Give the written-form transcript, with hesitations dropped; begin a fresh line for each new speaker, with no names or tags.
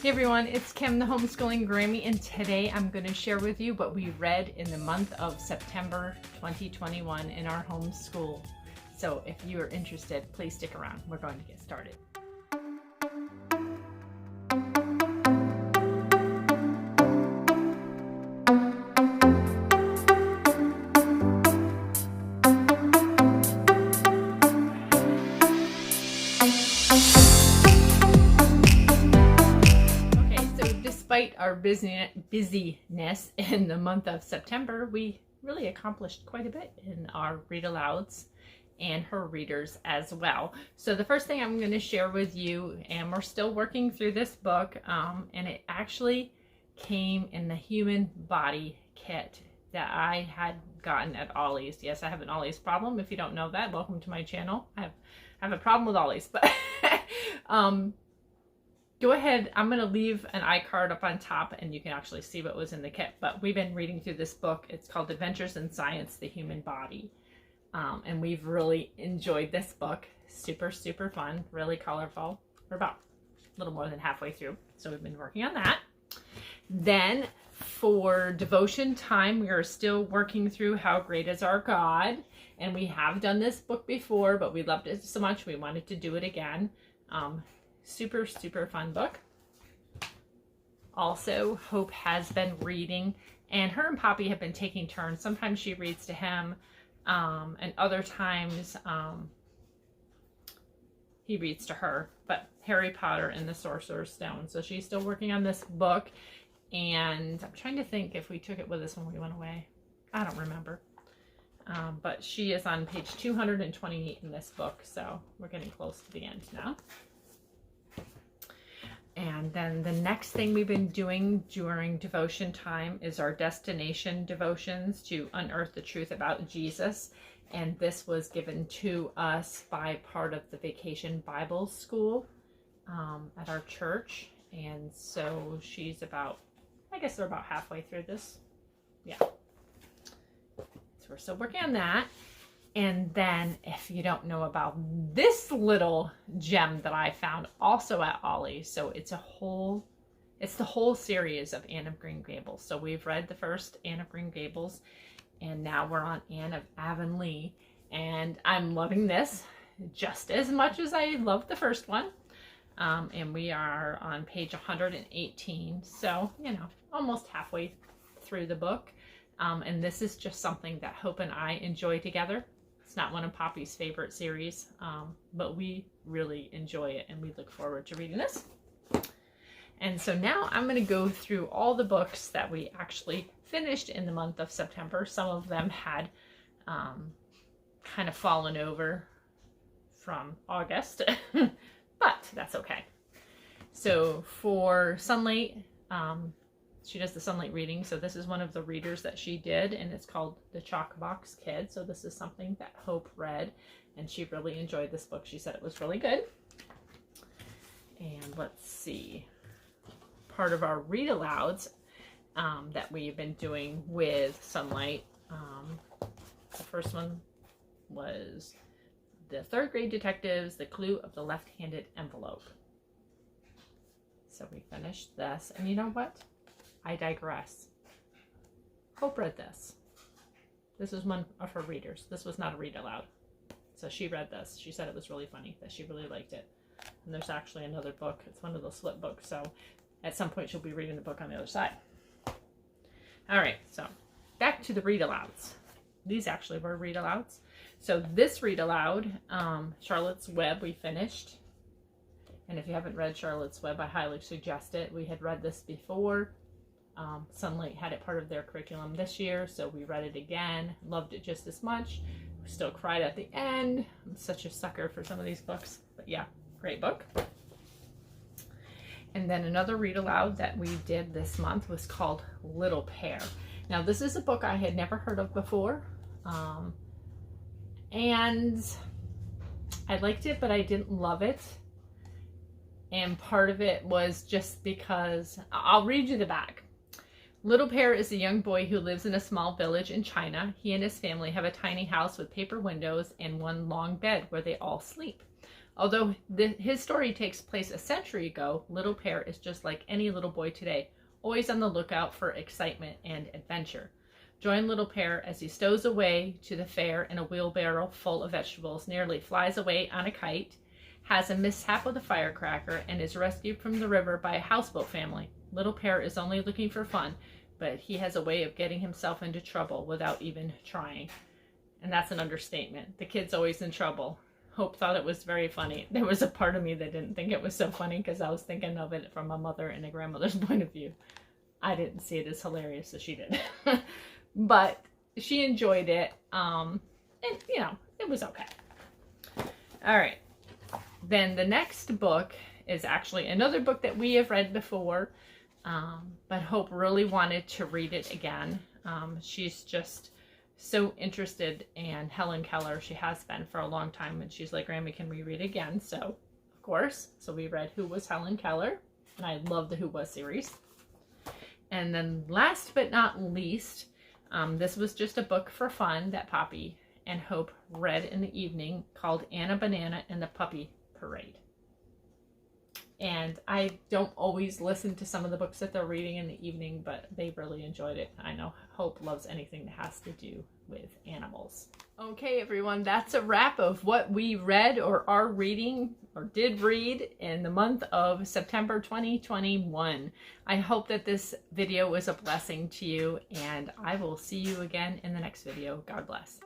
Hey everyone, it's Kim, the Homeschooling Grammy, and today I'm going to share with you what we read in the month of September 2021 in our homeschool. So if you are interested, please stick around. We're going to get started. Despite our busyness in the month of September, we really accomplished quite a bit in our read alouds and her readers as well. So the first thing I'm going to share with you, and we're still working through this book, and it actually came in the human body kit that I had gotten at Ollie's. Yes, I have an Ollie's problem. If you don't know that, welcome to my channel. I have a problem with Ollie's, but go ahead, I'm going to leave an iCard up on top and you can actually see what was in the kit. But we've been reading through this book. It's called Adventures in Science, the Human Body. And we've really enjoyed this book. Super, super fun, really colorful. We're about a little more than halfway through. So we've been working on that. Then for devotion time, we are still working through How Great Is Our God. And we have done this book before, but we loved it so much we wanted to do it again. Super, super fun book. Also, Hope has been reading, and her and Poppy have been taking turns. Sometimes she reads to him, and other times he reads to her. But Harry Potter and the Sorcerer's Stone. So she's still working on this book, and I'm trying to think if we took it with us when we went away. I don't remember. But she is on page 228 in this book, so we're getting close to the end now. And then the next thing we've been doing during devotion time is our destination devotions to unearth the truth about Jesus. And this was given to us by part of the Vacation Bible School at our church. And so she's about, I guess they're about halfway through this. Yeah. So we're still working on that. And then if you don't know about this little gem that I found also at Ollie's, so it's the whole series of Anne of Green Gables. So we've read the first Anne of Green Gables, and now we're on Anne of Avonlea, and I'm loving this just as much as I loved the first one. And we are on page 118, so almost halfway through the book. And this is just something that Hope and I enjoy together. It's not one of Poppy's favorite series, but we really enjoy it and we look forward to reading this. And so now I'm going to go through all the books that we actually finished in the month of September. Some of them had kind of fallen over from August, but that's okay. So for Sunlight, she does the Sunlight reading, so this is one of the readers that she did, and it's called The Chalk Box Kid. So this is something that Hope read, and she really enjoyed this book. She said it was really good. And let's see, part of our read alouds that we've been doing with Sunlight. The first one was the third grade detectives, The Clue of the Left-Handed Envelope. So we finished this, and you know what? I digress. Hope read this. This is one of her readers. This was not a read aloud. So she read this. She said it was really funny, that she really liked it. And there's actually another book. It's one of those flip books. So at some point she'll be reading the book on the other side. All right, so back to the read alouds. These actually were read alouds. So this read aloud, Charlotte's Web, we finished. And if you haven't read Charlotte's Web, I highly suggest it. We had read this before. Sunlight had it part of their curriculum this year, so we read it again. Loved it just as much. We still cried at the end. I'm such a sucker for some of these books, but yeah, great book. And then another read aloud that we did this month was called Little Pear. Now this is a book I had never heard of before, and I liked it, but I didn't love it. And part of it was just because, I'll read you the back. Little Pear is a young boy who lives in a small village in China. He and his family have a tiny house with paper windows and one long bed where they all sleep. Although his story takes place a century ago, Little Pear is just like any little boy today, always on the lookout for excitement and adventure. Join Little Pear as he stows away to the fair in a wheelbarrow full of vegetables, nearly flies away on a kite, has a mishap with a firecracker, and is rescued from the river by a houseboat family. Little Pear is only looking for fun, but he has a way of getting himself into trouble without even trying. And that's an understatement. The kid's always in trouble. Hope thought it was very funny. There was a part of me that didn't think it was so funny because I was thinking of it from a mother and a grandmother's point of view. I didn't see it as hilarious as she did. But she enjoyed it. And, you know, it was okay. All right. Then the next book is actually another book that we have read before. But Hope really wanted to read it again. She's just so interested in Helen Keller. She has been for a long time, and she's like, Grammy, can we read it again? So, of course. So we read Who Was Helen Keller? And I love the Who Was series. And then last but not least, this was just a book for fun that Poppy and Hope read in the evening called Anna Banana and the Puppy Parade. And I don't always listen to some of the books that they're reading in the evening, but they really enjoyed it. I know Hope loves anything that has to do with animals. Okay, everyone, that's a wrap of what we read or are reading or did read in the month of September 2021. I hope that this video was a blessing to you, and I will see you again in the next video. God bless.